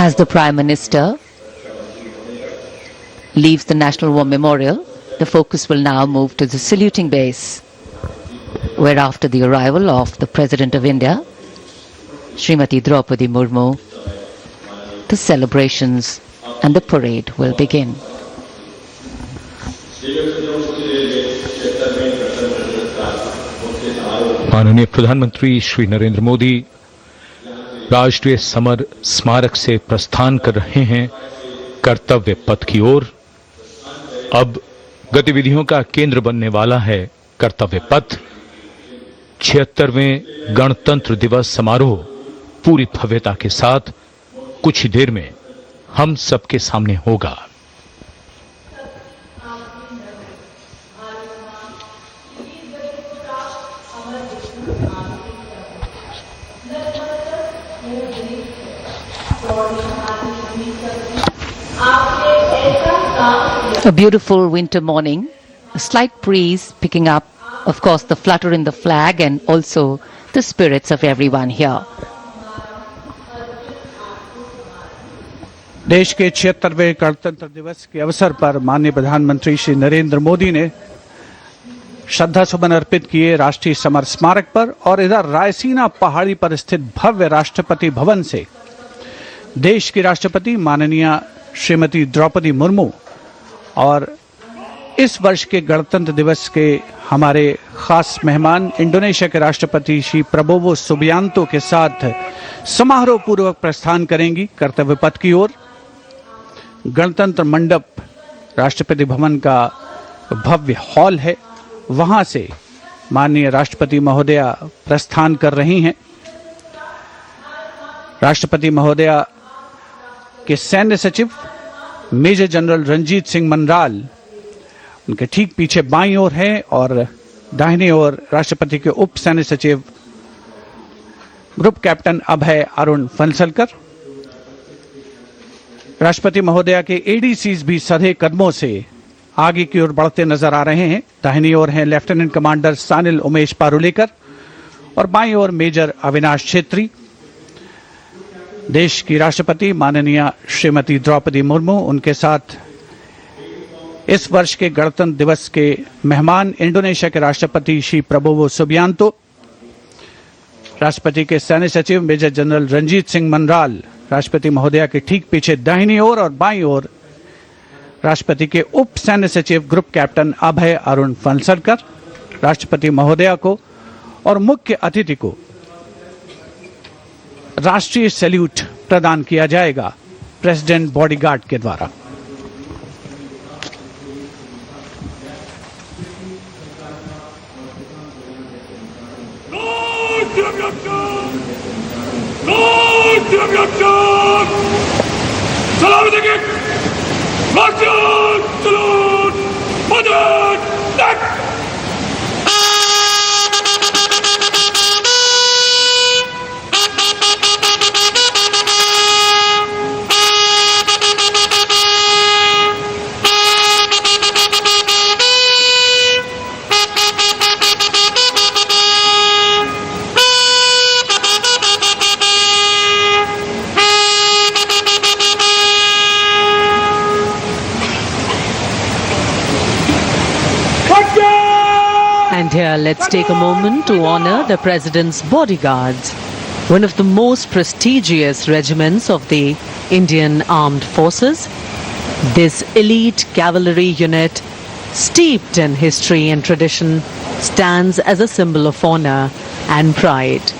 As the Prime Minister leaves the National War Memorial, the focus will now move to the saluting base, where after the arrival of the President of India, Srimati Draupadi Murmu, the celebrations and the parade will begin. माननीय प्रधानमंत्री श्री नरेंद्र मोदी राष्ट्रीय summer स्मारक से प्रस्थान कर रहे हैं कर्तव्य पथ की ओर। अब गतिविधियों का केंद्र बनने वाला है कर्तव्य पथ। 76वें गणतंत्र दिवस समारोह पूरी भव्यता के साथ कुछ ही देर में हम सबके सामने होगा। A beautiful winter morning, a slight breeze picking up, of course, the flutter in the flag and also the spirits of everyone here. देश के 76वें गणतंत्र दिवस के अवसर पर माननीय प्रधानमंत्री श्री नरेंद्र मोदी ने श्रद्धा सुमन अर्पित किए राष्ट्रीय समर स्मारक पर और इधर रायसीना पहाड़ी पर स्थित भव्य राष्ट्रपति भवन से देश की राष्ट्रपति माननीय श्रीमती द्रौपदी मुर्मू और इस वर्ष के गणतंत्र दिवस के हमारे खास मेहमान इंडोनेशिया के राष्ट्रपति श्री प्रबोवो सुबियांतो के साथ समारोह पूर्वक प्रस्थान करेंगी कर्तव्य पथ की ओर। गणतंत्र मंडप राष्ट्रपति भवन का भव्य हॉल है, वहां से माननीय राष्ट्रपति महोदया प्रस्थान कर रही हैं। राष्ट्रपति महोदया के सैन्य सचिव मेजर जनरल रंजीत सिंह मनराल उनके ठीक पीछे बाईं ओर हैं और दाहिनी ओर राष्ट्रपति के उप सैन्य सचिव ग्रुप कैप्टन अभय अरुण फनसलकर। राष्ट्रपति महोदया के एडीसीज भी सधे कदमों से आगे की ओर बढ़ते नजर आ रहे हैं। दाहिनी ओर हैं लेफ्टिनेंट कमांडर सानिल उमेश पारुलेकर और बाईं ओर मेजर अविनाश छेत्री। देश की राष्ट्रपति माननीय श्रीमती द्रौपदी मुर्मू, उनके साथ इस वर्ष के गणतंत्र दिवस के मेहमान इंडोनेशिया के राष्ट्रपति श्री प्रबोवो सुबियांतो, राष्ट्रपति के सैन्य सचिव मेजर जनरल रंजीत सिंह मनराल, राष्ट्रपति महोदया के ठीक पीछे दाहिनी ओर और बाईं ओर राष्ट्रपति के उप सैन्य सचिव ग्रुप कैप्टन अभय अरुण फनसलकर। राष्ट्रपति महोदया को और मुख्य अतिथि को राष्ट्रीय सैल्यूट प्रदान किया जाएगा प्रेसिडेंट बॉडीगार्ड के द्वारा। And here, let's take a moment to honor the President's bodyguards, one of the most prestigious regiments of the Indian Armed Forces. This elite cavalry unit, steeped in history and tradition, stands as a symbol of honor and pride.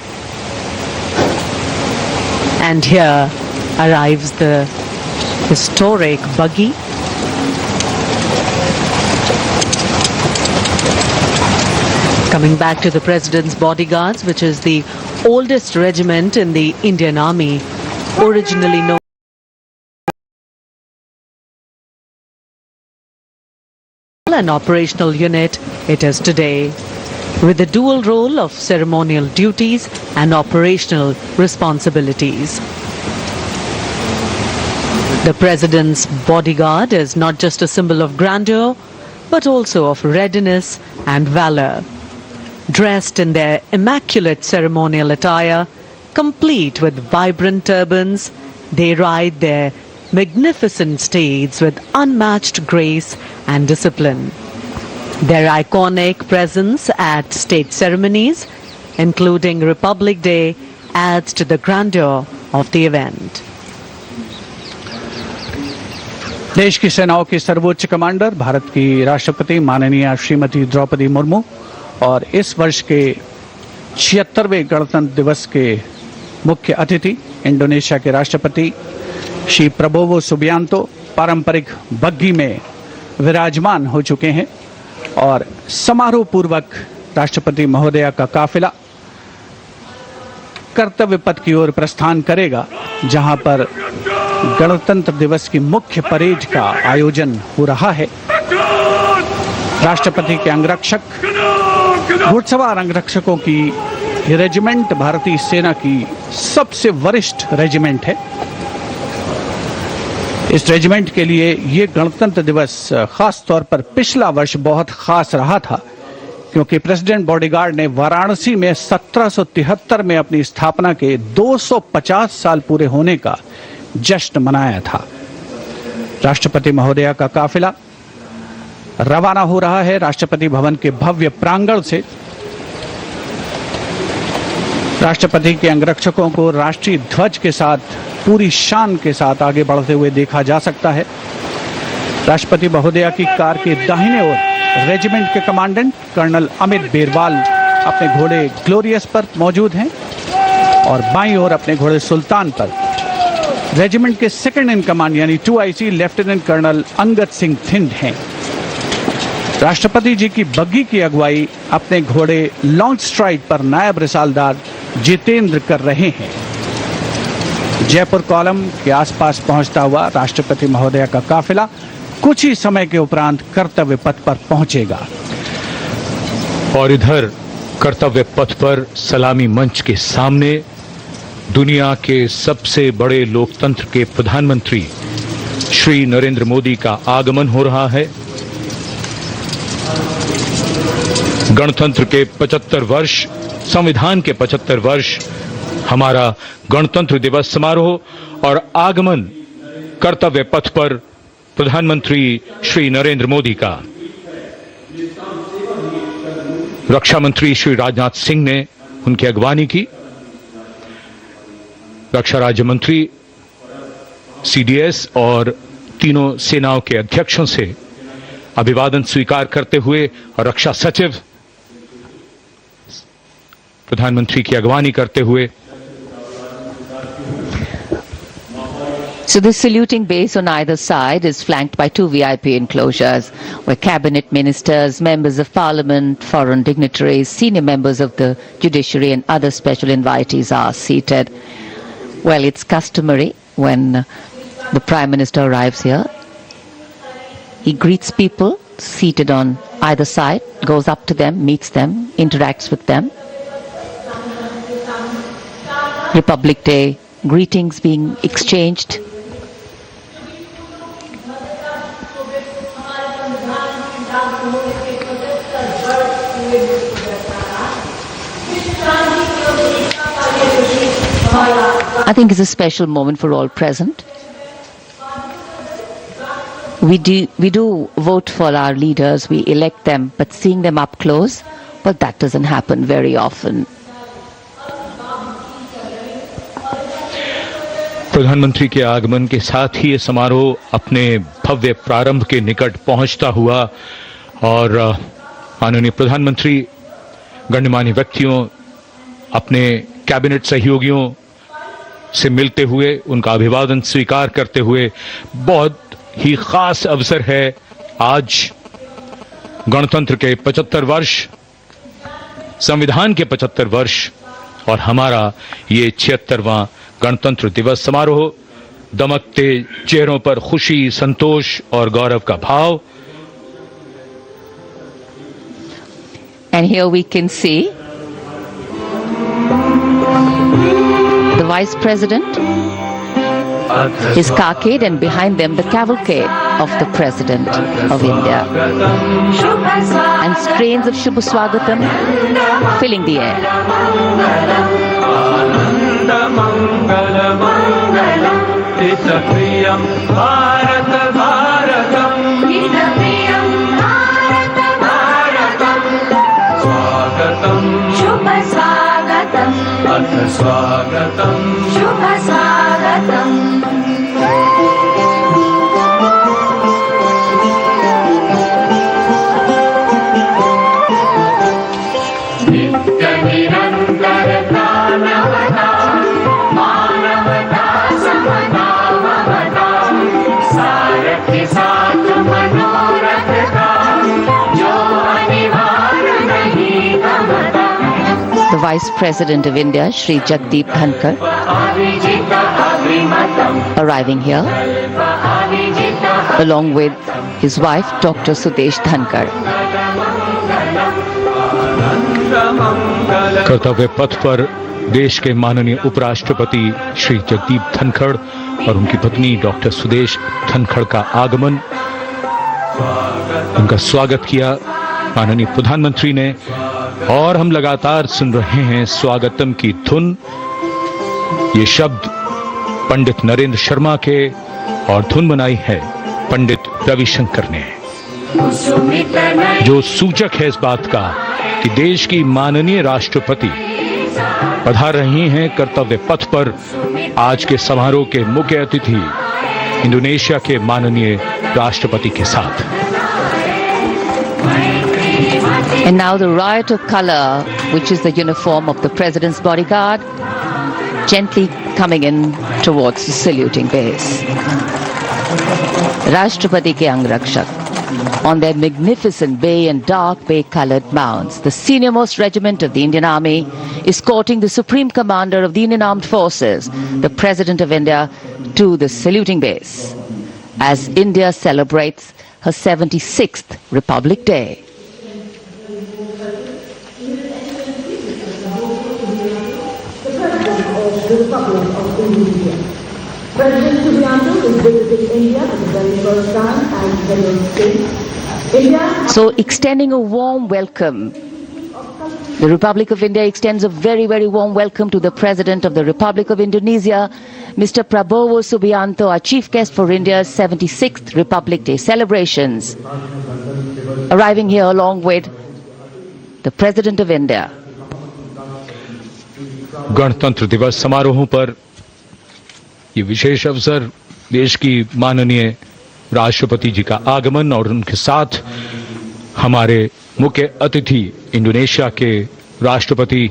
And here arrives the historic buggy. Coming back to the President's bodyguards, which is the oldest regiment in the Indian Army, originally known an operational unit, it is today, with a dual role of ceremonial duties and operational responsibilities. The President's bodyguard is not just a symbol of grandeur, but also of readiness and valor. Dressed in their immaculate ceremonial attire, complete with vibrant turbans, they ride their magnificent steeds with unmatched grace and discipline. Their iconic presence at state ceremonies, including Republic Day, adds to the grandeur of the event. देश की सेनाओं की सर्वोच्च commander Bharat की राष्ट्रपति माननीय श्रीमती द्रौपदी मुर्मू और इस वर्ष के 76वें गणतंत्र दिवस के मुख्य अतिथि इंडोनेशिया के राष्ट्रपति श्री प्रबोवो सुबियांतो पारंपरिक बग्घी में विराजमान हो चुके हैं और समारोह पूर्वक राष्ट्रपति महोदया का काफिला कर्तव्य पथ की ओर प्रस्थान करेगा, जहां पर गणतंत्र दिवस की मुख्य परेड का आयोजन हो रहा है। राष्ट्रपति के अंगरक्षक, घुड़सवार अंगरक्षकों की ये रेजिमेंट भारतीय सेना की सबसे वरिष्ठ रेजिमेंट है। इस रेजिमेंट के लिए ये गणतंत्र दिवस खास तौर पर पिछला वर्ष बहुत खास रहा था, क्योंकि प्रेसिडेंट बॉडीगार्ड ने वाराणसी में 1773 में अपनी स्थापना के 250 साल पूरे होने का जश्न मनाया था। राष्ट्रपति महोदया का काफिला रवाना हो रहा है राष्ट्रपति भवन के भव्य प्रांगण से। राष्ट्रपति के अंगरक्षकों को राष्ट्रीय ध्वज के साथ पूरी शान के साथ आगे बढ़ते हुए देखा जा सकता है। राष्ट्रपति महोदया की कार के दाहिने ओर रेजिमेंट के कमांडेंट कर्नल अमित बेरवाल अपने घोड़े ग्लोरियस पर मौजूद हैं और बाईं ओर अपने घोड़े सुल्तान पर रेजिमेंट के सेकंड इन कमांड यानी 2IC lieutenant colonel Angad Singh Thind हैं। राष्ट्रपति जी की बग्घी की अगुवाई अपने घोड़े लॉन्ग स्ट्राइड पर नायब रिसालदार जितेंद्र कर रहे हैं। जयपुर कॉलम के आसपास पहुंचता हुआ राष्ट्रपति महोदया का काफिला कुछ ही समय के उपरांत कर्तव्य पथ पर पहुंचेगा। और इधर कर्तव्य पथ पर सलामी मंच के सामने दुनिया के सबसे बड़े लोकतंत्र के प्रधानमंत्री श्री नरेंद्र मोदी का आगमन हो रहा है। गणतंत्र के 75 वर्ष, संविधान के 75 वर्ष, हमारा गणतंत्र दिवस समारोह और आगमन कर्तव्य पथ पर प्रधानमंत्री श्री नरेंद्र मोदी का। रक्षा मंत्री श्री राजनाथ सिंह ने उनकी अगवानी की। रक्षा राज्य मंत्री, CDS और तीनों सेनाओं के अध्यक्षों से अभिवादन स्वीकार करते हुए और रक्षा सचिव प्रधानमंत्री की अगवानी करते हुए। So this saluting base on either side is flanked by two VIP enclosures where cabinet ministers, members of parliament, foreign dignitaries, senior members of the judiciary and other special invitees are seated. Well, it's customary when the Prime Minister arrives here. He greets people seated on either side, goes up to them, meets them, interacts with them. Republic Day greetings being exchanged. I think it's a special moment for all present. We do vote for our leaders, we elect them, but seeing them up close, well, that doesn't happen very often. प्रधानमंत्री के आगमन के साथ ही ये समारोह अपने भव्य प्रारंभ के निकट पहुंचता हुआ और माननीय प्रधानमंत्री गणमान्य व्यक्तियों, अपने कैबिनेट सहयोगियों से मिलते हुए, उनका अभिवादन स्वीकार करते हुए, बहुत ही खास अवसर है आज गणतंत्र के 75 वर्ष, संविधान के 75 वर्ष और हमारा ये 76वां गणतंत्र दिवस समारोह। दमकते चेहरों पर खुशी, संतोष और गौरव का भाव। And here we can see the Vice President, his carcade, and behind them the cavalcade of the President of India. And strains of Shubha Swagatam filling the air. हितप्रियं Bharat भारतम् हितप्रियं भारत भारतम् स्वागतं शुभ स्वागतम् अथ स्वागतं शुभ स्वागतम् नित्यनिरन्तरता नवता मानवता समता ममता सारथि साथ मनोरथ का जो अनिवार्य नहीं गमता The Vice President of India, Shri Jagdeep Dhankar, Avijit अभिमतम् arriving here, along with his wife, Dr. Sudesh Dhankar. कर्तव्य पथ पर देश के माननीय उपराष्ट्रपति श्री जगदीप धनखड़ और उनकी पत्नी डॉक्टर सुदेश धनखड़ का आगमन, उनका स्वागत किया माननीय प्रधानमंत्री ने। और हम लगातार सुन रहे हैं स्वागतम की धुन। ये शब्द पंडित नरेंद्र शर्मा के और धुन बनाई है पंडित रविशंकर ने, जो सूचक है इस बात का कि देश की माननीय राष्ट्रपति पधार रही हैं कर्तव्य पथ पर। आज के समारोह के मुख्य अतिथि इंडोनेशिया के माननीय राष्ट्रपति के साथ। And now the riot of color, which is the uniform of the President's bodyguard, gently coming in towards the saluting base. Rashtrapati ke Angrakshak, on their magnificent bay and dark bay-colored mounts, the senior-most regiment of the Indian Army, escorting the Supreme Commander of the Indian Armed Forces, the President of India, to the saluting base, as India celebrates her 76th Republic Day. President Subianto is visiting India for the very first time as head of state. India. So, extending a warm welcome. The Republic of India extends a very, very warm welcome to the President of the Republic of Indonesia, Mr. Prabowo Subianto, our chief guest for India's 76th Republic Day celebrations, arriving here along with the President of India. गणतंत्र दिवस समारोहों पर ये विशेष अवसर, देश की माननीय राष्ट्रपति जी का आगमन और उनके साथ हमारे मुख्य अतिथि इंडोनेशिया के राष्ट्रपति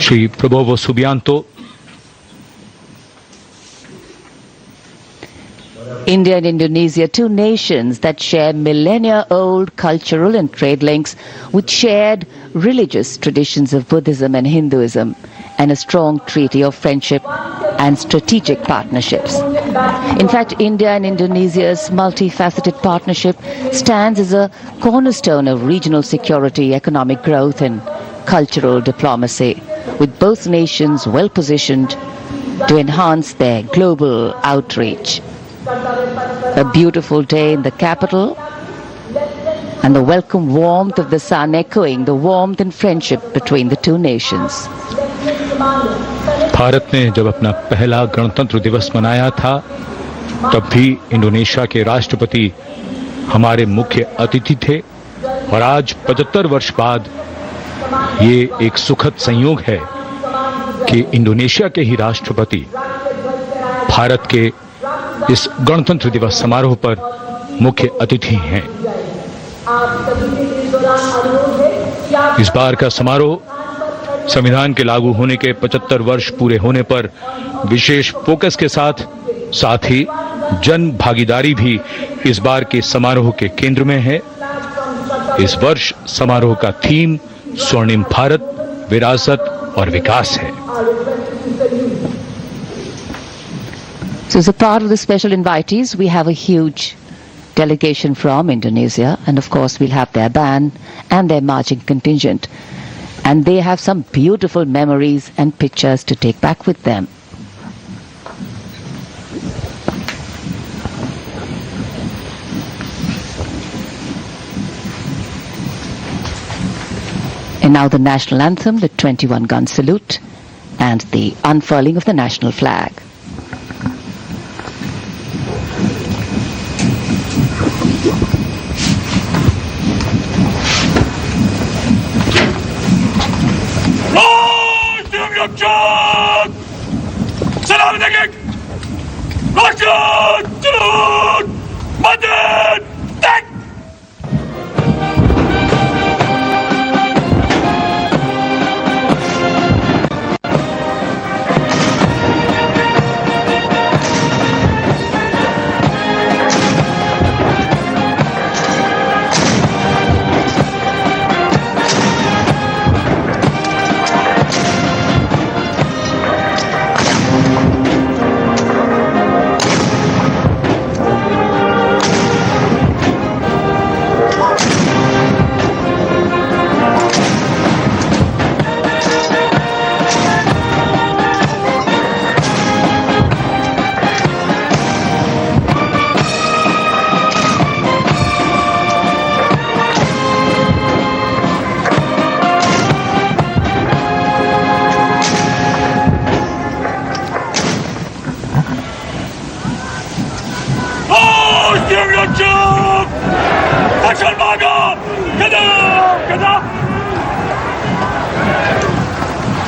Shri Prabowo Subianto. India and Indonesia, two nations that share millennia-old cultural and trade links with shared religious traditions of Buddhism and Hinduism, and a strong treaty of friendship and strategic partnerships. In fact, India and Indonesia's multifaceted partnership stands as a cornerstone of regional security, economic growth and cultural diplomacy, with both nations well positioned to enhance their global outreach. A beautiful day in the capital, and the welcome warmth of the sun echoing the warmth and friendship between the two nations. Bharat ने जब अपना पहला गणतंत्र दिवस मनाया था, तब भी इंडोनेशिया के राष्ट्रपति हमारे मुख्य अतिथि थे। और आज 75 वर्ष बाद ये एक सुखद संयोग है कि इंडोनेशिया के ही राष्ट्रपति भारत के इस गणतंत्र दिवस समारोह पर मुख्य अतिथि हैं। इस बार का समारोह संविधान के लागू होने के 75 वर्ष पूरे होने पर विशेष फोकस के साथ ही जन भागीदारी भी इस बार के समारोह के केंद्र में है। इस वर्ष समारोह का थीम स्वर्णिम भारत, विरासत और विकास है। So as a part of the special invitees, we have a huge delegation from Indonesia, and of course we'll have their band and their marching contingent. And they have some beautiful memories and pictures to take back with them. And now the national anthem, the 21-gun salute, and the unfurling of the national flag.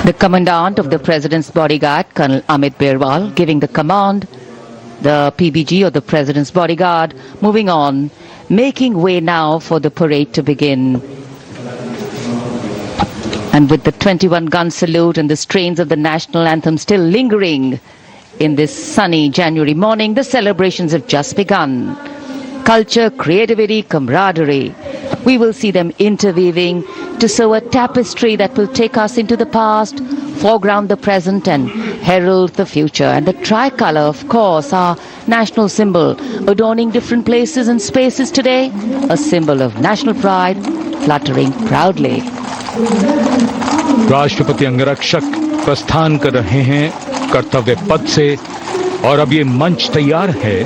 The commandant of the President's bodyguard, Colonel Amit Birwal, giving the command, the PBG or the President's bodyguard, moving on, making way now for the parade to begin. And with the 21-gun salute and the strains of the national anthem still lingering in this sunny January morning, the celebrations have just begun. Culture, creativity, camaraderie. We will see them interweaving to sew a tapestry that will take us into the past, foreground the present and herald the future. And the tricolour, of course, our national symbol, adorning different places and spaces today, a symbol of national pride, fluttering proudly. राष्ट्रपति अंगरक्षक प्रस्थान कर रहे हैं कर्तव्य पथ से और अब ये मंच तैयार है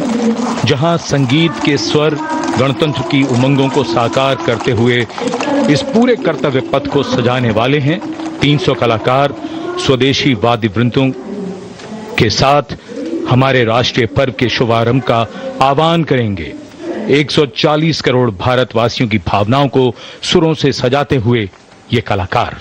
जहां संगीत के स्वर गणतंत्र की उमंगों को साकार करते हुए इस पूरे कर्तव्य पथ को सजाने वाले हैं 300 कलाकार स्वदेशी वाद्य वृंदों के साथ हमारे राष्ट्रीय पर्व के शुभारंभ का आह्वान करेंगे। 140 करोड़ भारतवासियों की भावनाओं को सुरों से सजाते हुए ये कलाकार।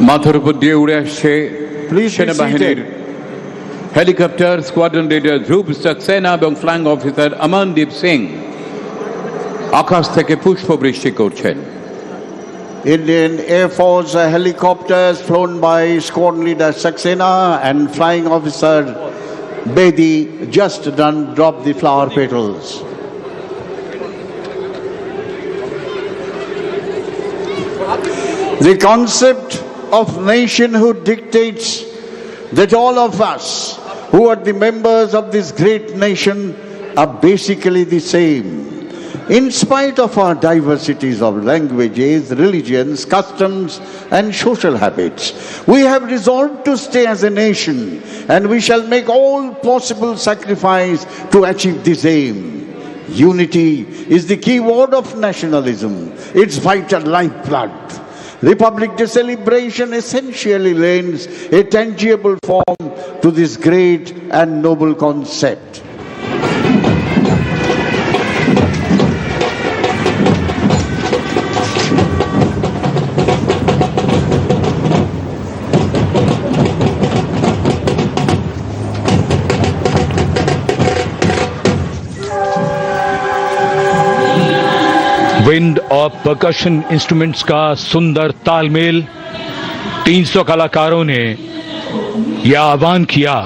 মাথার উপর দিয়ে উড়ে আসছে সেনাবাহিনীর হেলিকপ্টার স্কোয়াড্রন লিডার ধ্রুব সাক্সেনা এবং ফ্ল্যাং অফিসার অমনদীপ সিং আকাশ থেকে পুষ্পবৃষ্টি করছেন। Indian Air Force helicopters flown by Squadron Leader Saxena and Flying Officer Bedi just dropped the flower petals. The concept of nationhood dictates that all of us who are the members of this great nation are basically the same. In spite of our diversities of languages, religions, customs and social habits, we have resolved to stay as a nation and we shall make all possible sacrifice to achieve this aim. Unity is the key word of nationalism, its vital lifeblood. Republic Day celebration essentially lends a tangible form to this great and noble concept. Wind और percussion instruments का सुंदर तालमेल। 300 कलाकारों ने यह आह्वान किया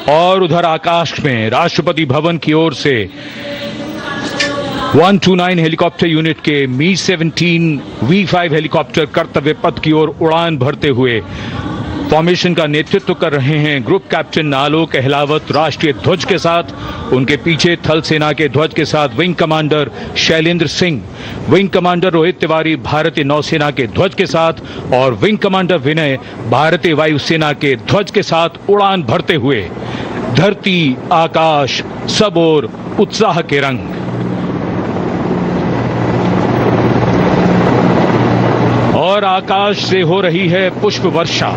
और उधर आकाश में राष्ट्रपति भवन की ओर से 129 हेलीकॉप्टर यूनिट के मी-17 V5 हेलीकॉप्टर कर्तव्य पथ की ओर उड़ान भरते हुए फॉर्मेशन का नेतृत्व कर रहे हैं ग्रुप कैप्टन आलोक अहलावत राष्ट्रीय ध्वज के साथ। उनके पीछे थल सेना के ध्वज के साथ wing commander Shailendra Singh, wing commander Rohit Tiwari भारतीय नौसेना के ध्वज के साथ और विंग कमांडर विनय भारतीय वायुसेना के ध्वज के साथ उड़ान भरते हुए धरती आकाश सब ओर उत्साह के रंग। और आकाश से हो रही है पुष्प वर्षा।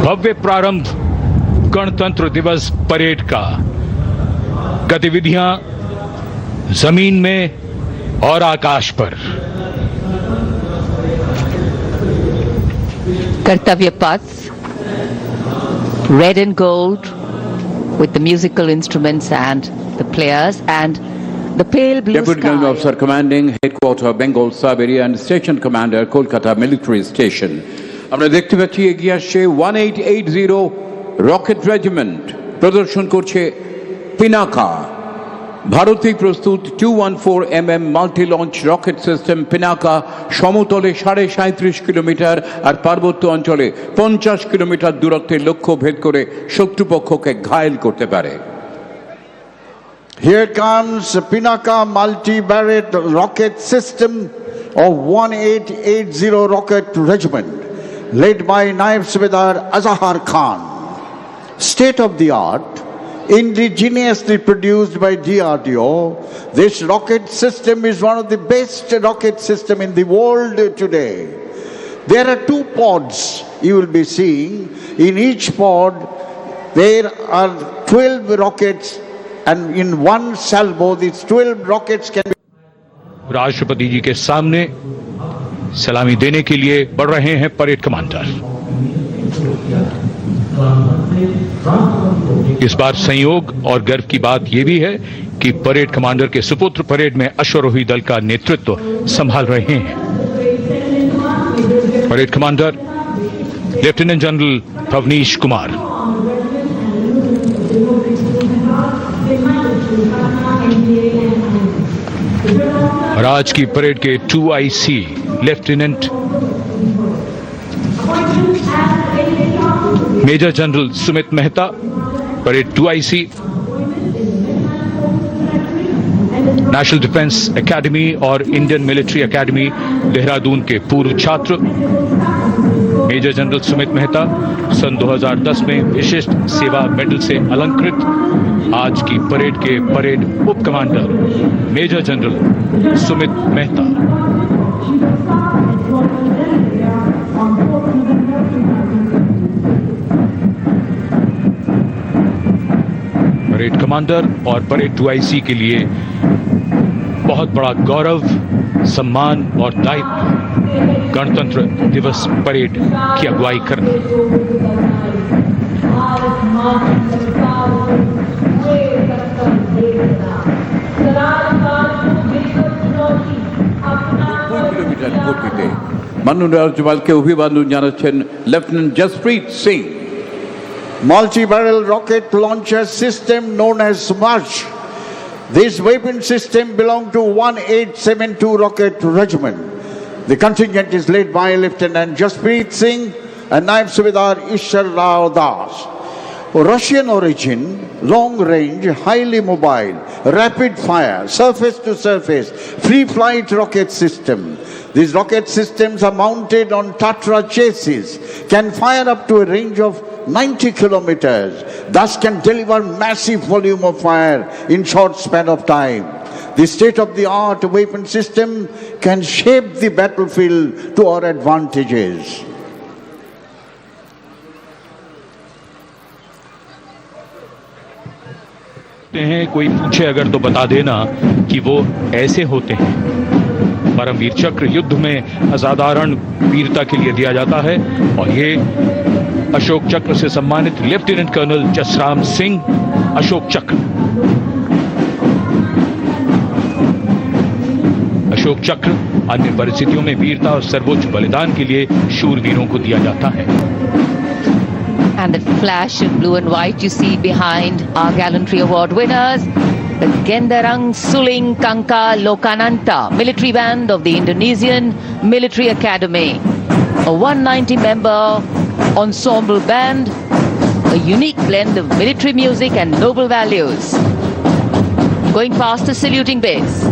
भव्य प्रारंभ गणतंत्र दिवस परेड का। गतिविधियां जमीन में और आकाश पर। Kartavya Path, red and gold with the musical instruments and the players, and the pale blue Deputy sky. Commanding Officer Commanding Headquarter Bengal Sub Area and Station Commander Kolkata Military Station. আমরা দেখতে পাচ্ছি এগিয়ে আসছে 1880 rocket regiment, প্রদর্শন করছে পিনাকা। ভারতেই প্রস্তুত 214 mm multi launch rocket system Pinaka সমতলে 37.5 কিলোমিটার আর পার্বত্য অঞ্চলে 50 কিলোমিটার দূরত্বের লক্ষ্য ভেদ করে শত্রুপক্ষকে ঘায়েল করতে পারে। Here comes Pinaka multi-barrel rocket system of 1880 Rocket Regiment, led by Naib Subedar Azahar Khan. State of the art, indigenously produced by DRDO, this rocket system is one of the best rocket system in the world today. There are 2 pods you will be seeing. In each pod there are 12 rockets, and in one salvo these 12 rockets can be. राष्ट्रपति जी के सामने सलामी देने के लिए बढ़ रहे हैं परेड कमांडर। इस बार संयोग और गर्व की बात यह भी है कि परेड कमांडर के सुपुत्र परेड में अश्वारोही दल का नेतृत्व संभाल रहे हैं। Parade commander lieutenant general Bhavnish Kumar. और आज की परेड के 2IC lieutenant major general Sumit Mehta, parade 2IC National Defence Academy और इंडियन मिलिट्री एकेडमी देहरादून के पूर्व छात्र मेजर जनरल सुमित मेहता सन 2010 में विशिष्ट सेवा मेडल से अलंकृत। आज की परेड के परेड उप commander major general Sumit Mehta. Parade commander और परेड 2IC के लिए बहुत बड़ा गौरव, सम्मान और दायित्व गणतंत्र दिवस परेड की अगुवाई करना। কিলোমিটার গতিতে মাননীয় রাজ্যপালকে অভিবাদন জানাচ্ছেন lieutenant Jasprit Singh. Multi-barrel rocket launcher system known as SMARCH. This weapon system belongs to 1872 Rocket Regiment. The contingent is led by Lieutenant Jaspreet Singh and Naib Subedar Ishar Rao Das. Russian origin, long range, highly mobile, rapid fire, surface to surface, free flight rocket system. These rocket systems are mounted on Tatra chassis, can fire up to a range of 90 kilometers, thus can deliver massive volume of fire in short span of time. The state-of-the-art weapon system can shape the battlefield to our advantages. कोई पूछे अगर तो बता देना कि वो ऐसे होते हैं। परमवीर चक्र युद्ध में असाधारण वीरता के लिए दिया जाता है और ये अशोक चक्र से सम्मानित लेफ्टिनेंट कर्नल जसराम सिंह अशोक चक्र। अशोक चक्र अन्य परिस्थितियों में वीरता और सर्वोच्च बलिदान के लिए शूरवीरों को दिया जाता है। And that flash in blue and white you see behind our gallantry award winners, the Gendarang Suling Kangka Lokananta military band of the Indonesian Military Academy, a 190-member ensemble band, a unique blend of military music and noble values. Going past the saluting base.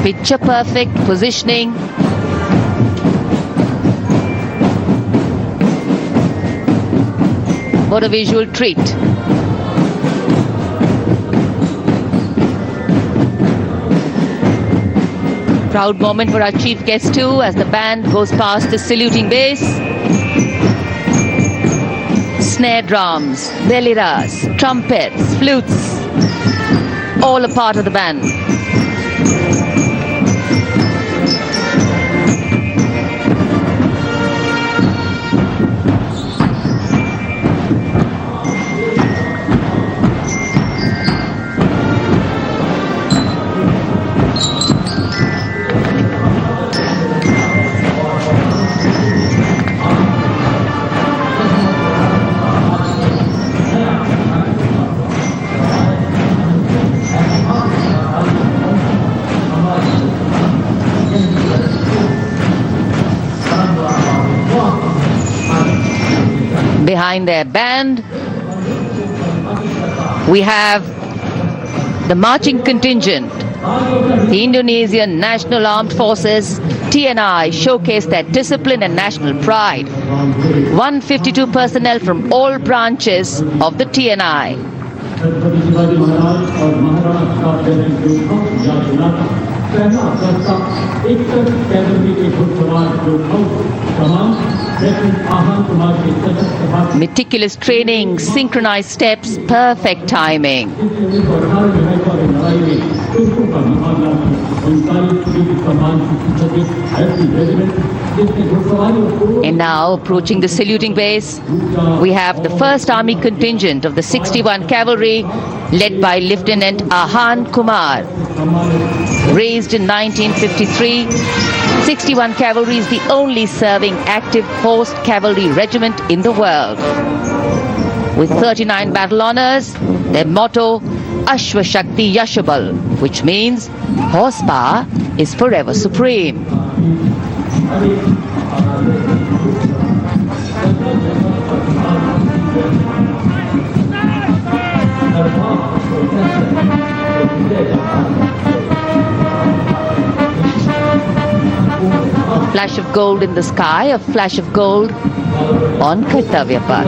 Picture perfect positioning. What a visual treat. Proud moment for our chief guest too as the band goes past the saluting base. Snare drums, veliras, trumpets, flutes, all a part of the band. Behind their band, we have the marching contingent. The Indonesian National Armed Forces, TNI, showcase their discipline and national pride. 152 personnel from all branches of the TNI. Meticulous training, synchronized steps, perfect timing. And now, approaching the saluting base, we have the 1st Army contingent of the 61 Cavalry, led by Lieutenant Ahan Kumar. Raised in 1953, 61 Cavalry is the only serving active horse cavalry regiment in the world. With 39 battle honors, their motto, Ashwa Shakti Yashabal, which means horsepower is forever supreme. A flash of gold in the sky, a flash of gold on Kartavya Path.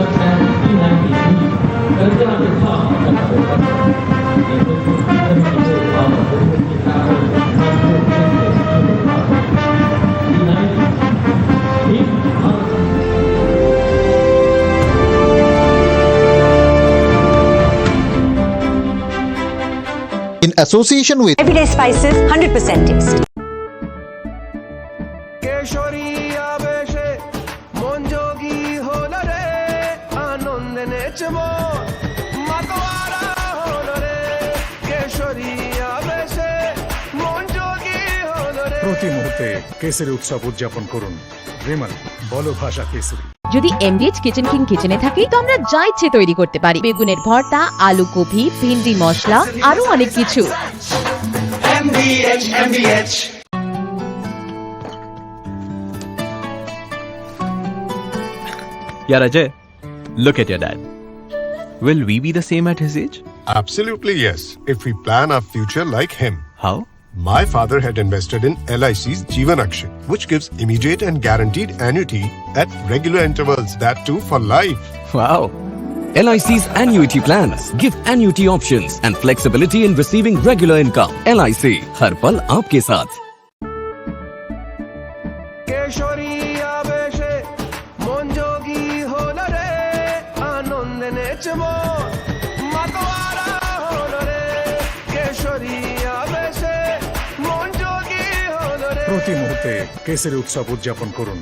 In association with Everyday Spices, 100% taste. প্রতি মুহূর্তে কেসরি উৎসব উদযাপন করুন রিমল বলো ভাষা কেসরি। যদি এমবিএচ kitchen king কিচেনে থাকি তো আমরা যা ইচ্ছে তৈরি করতে পারি, বেগুনের ভর্তা, আলু কপি, ভিন্ডি মশলা, আরো অনেক কিছু। Yeah, Ajay, look at your dad. Will we be the same at his age? Absolutely yes, if we plan our future like him. How? My father had invested in LIC's Jeevan Akshay, which gives immediate and guaranteed annuity at regular intervals, that too for life. Wow. LIC's annuity plans give annuity options and flexibility in receiving regular income. LIC, हर पल आपके साथ। matwara holo re keshoriya bese প্রতি মুহূর্তে কেসরি উৎসব উদযাপন করুন।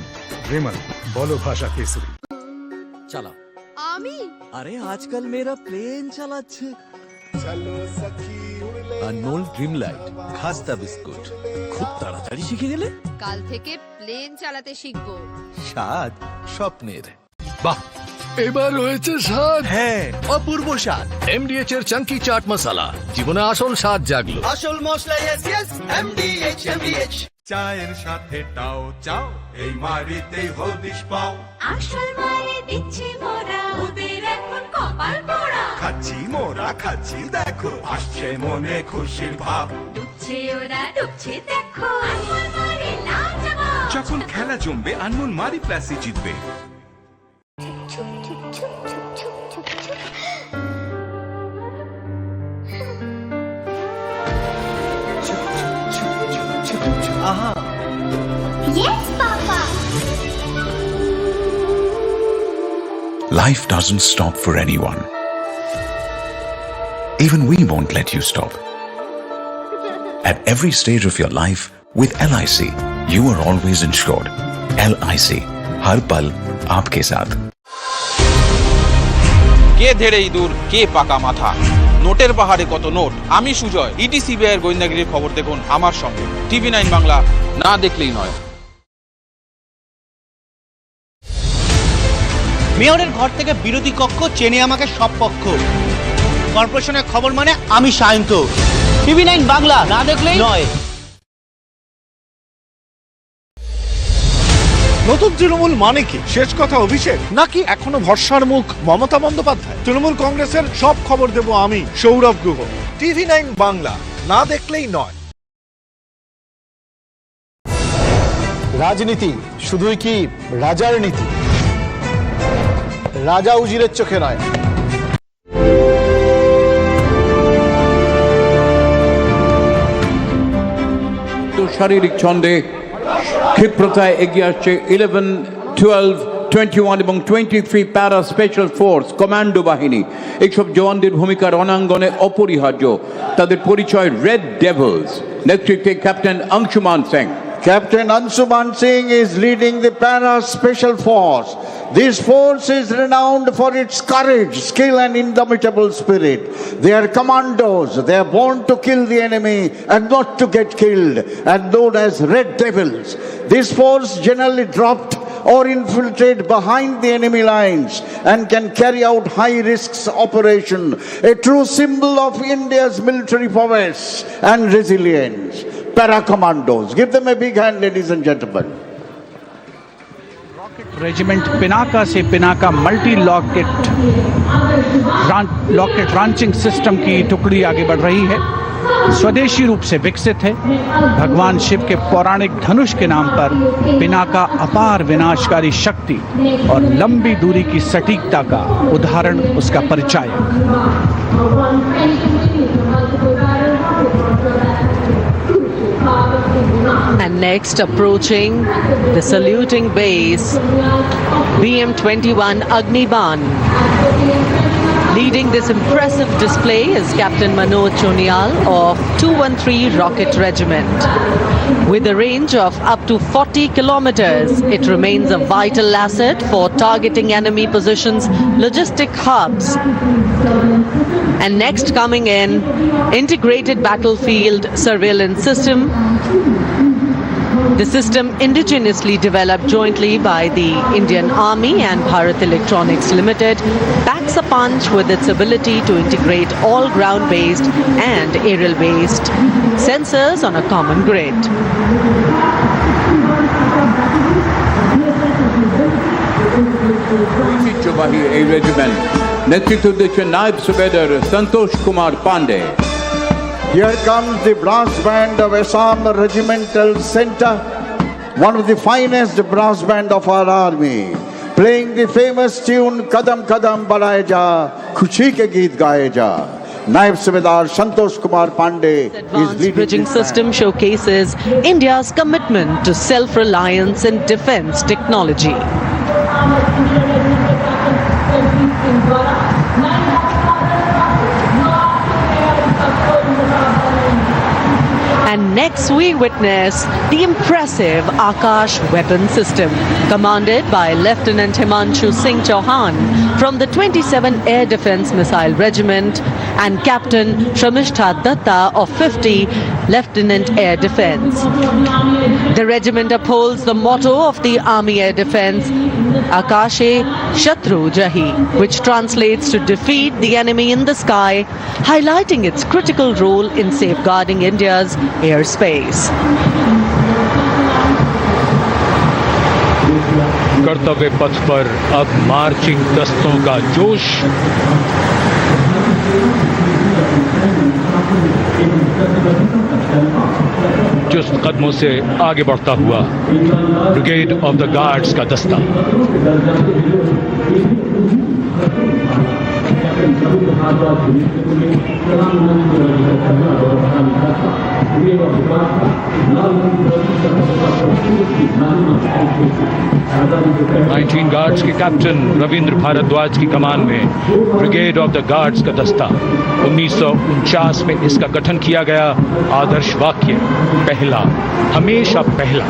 রিমন বলো ভাষা কেসরি। চালা আমি আরে আজকাল মেয়েরা প্লেন চালাচ্ছে। চলো সখী अनमोल ड्रीम लाइट खास्ता बिस्कुट খুব তাড়াতাড়ি শিখে গেলে। কাল থেকে প্লেন চালাতে শিখবো। স্বাদ স্বপ্নের। বাহ, এবার হয়েছে স্বাদ। হ্যাঁ, অপূর্ব স্বাদ। এমডিএচ এর চাঙ্কি চাট মশলা, জীবনে আসল স্বাদ জাগলো। আসল মশলা এসএস এমডিএচ। চায়ের সাথে টাও চাও, এই মারিতে হদিশ পাও। আসল মায়ের দিচ্ছি মোরা ওদের এখন কপাল পোড়া খাচ্ছি মোরা খাচ্ছি দেখো, আসছে মনে খুশির ভাব। ডুবছে ওরা ডুবছে দেখো আসল মায়ের লাজবাব যখন খেলা জমবে আনমোল মারি প্লাসই জিতবে। আহা, Yes, Papa. Life doesn't stop for anyone. Even we won't let you stop. At every stage of your life, with LIC, you are always insured. LIC, हर पल आपके साथ। কে ধেড়ে ইঁদুর, কে পাকা মাথা, নোটের পাহাড়ে কত নোট। আমি সুজয়, ইটিসিবিআই এর গোয়েন্দাগিরির খবর দেখুন আমার সঙ্গে। TV9 বাংলা, না দেখলেই নয়। মেয়রের ঘর থেকে বিরোধী কক্ষ চেনে আমাকে সব পক্ষ। কর্পোরেশনের খবর মানে আমি সায়ন্ত। TV9 বাংলা, না দেখলেই নয়। নতুন তৃণমূল মানে কি? শেষ কথা অভিষেক, নাকি এখনো ভরসার মুখ মমতা বন্দ্যোপাধ্যায়? তৃণমূল কংগ্রেসের সব খবর দেব আমি, সৌরভ গুহ। TV9 বাংলা, না দেখলেই নয়। রাজনীতি শুধুই কি রাজার নীতি? রাজা উজিরের চোখে নয়। তো শারীরিক ছন্দে ক্ষিপ্রতায় এগিয়ে আসছে 11, 12, 21 এবং 23 প্যারা স্পেশাল ফোর্স কমান্ডো বাহিনী। এইসব জওয়ানদের ভূমিকা রণাঙ্গনে অপরিহার্য। তাদের পরিচয় রেড ডেভিলস। নেতৃত্বে captain Anshuman Singh. Captain Anshuman Singh is leading the Para Special Force. This force is renowned for its courage, skill and indomitable spirit. They are commandos. They are born to kill the enemy and not to get killed, and known as Red Devils. This force generally dropped or infiltrate behind the enemy lines and can carry out high risks operation, a true symbol of India's military prowess and resilience. Para Commandos. Give them a big hand, ladies and gentlemen. Regiment Pinaka से Pinaka multi rocket launching system की टुकड़ी आगे बढ़ रही है। स्वदेशी रूप से विकसित है। भगवान शिव के पौराणिक धनुष के नाम पर पिनाका अपार विनाशकारी शक्ति और लंबी दूरी की सटीकता का उदाहरण, उसका परिचायक। And next, approaching the saluting base, BM-21 Agniban. Leading this impressive display is Captain Manoj Chonial of 213 Rocket Regiment. With a range of up to 40 kilometers, it remains a vital asset for targeting enemy positions, logistic hubs. And next coming in, integrated battlefield surveillance system. The system indigenously developed jointly by the Indian Army and Bharat Electronics Limited packs a punch with its ability to integrate all ground-based and aerial-based sensors on a common grid. ঐতিহ্যবাহী এই regiment নেতৃত্ব দিচ্ছেন নায়েব সুবেদার Santosh Kumar Pandey. Here comes the brass band of Assam Regimental Center, one of the finest brass band of our army, playing the famous tune Kadam Kadam Badaye Ja, Khushi Ke Geet Gaye Ja. Naib Subedar Santosh Kumar Pandey is Advanced leading bridging this system showcases India's commitment to self-reliance in defense technology. And next we witness the impressive Akash weapon system, commanded by Lieutenant Himanshu Singh Chauhan from the 27 Air Defence Missile Regiment and Captain Shamishta Datta of 50 Lieutenant Air Defence. The regiment upholds the motto of the Army Air Defence, Akashe Shatru Jahi, which translates to defeat the enemy in the sky, highlighting its critical role in safeguarding India's airspace. कर्तव्य पथ पर अब marching दस्तों का जोश। चुस्त कदमों से आगे बढ़ता हुआ ब्रिगेड ऑफ द गार्ड्स का दस्ता। नाइनटीन गार्ड्स के कैप्टन रविंद्र भारद्वाज की कमान में ब्रिगेड ऑफ द गार्ड्स का दस्ता। 1949 में इसका गठन किया गया। आदर्श वाक्य पहला हमेशा पहला।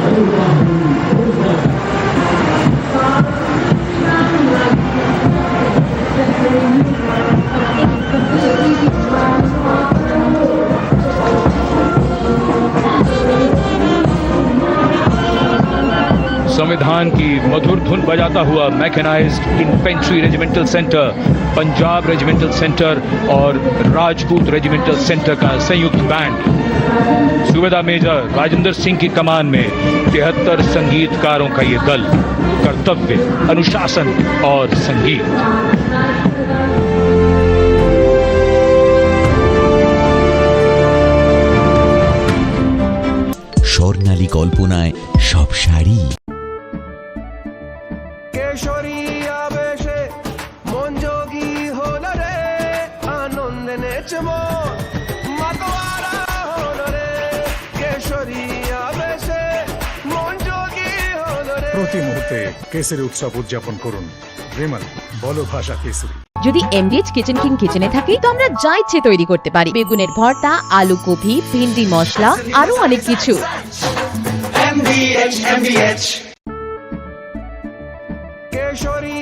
संविधान की मधुर धुन बजाता हुआ Mechanised Infantry Regimental Centre, Punjab Regimental Centre और राजपूत रेजिमेंटल सेंटर का संयुक्त बैंड। सूबेदार मेजर राजेंद्र सिंह की कमान में 73 संगीतकारों का ये दल। कर्तव्य, अनुशासन और संगीत। স্বর্ণালী কল্পনায় সব শাড়ি। কেশরী আবেশে মন যোগী হলো রে, আনন্দে নেচে মন মাতোয়ারা হলো রে। কেশরী আবেশে মন যোগী হলো রে। প্রতি মুহূর্তে কেসরি উৎসব উদযাপন করুন। রেমন বলো ভাষা কেসরি। যদি এমডিএচ কিচেন কিং কিচেনে থাকি তো আমরা যা ইচ্ছে তৈরি করতে পারি। বেগুনের ভর্তা, আলু কপি, ভিন্ডি মশলা আরো অনেক কিছু। MDH কেশরী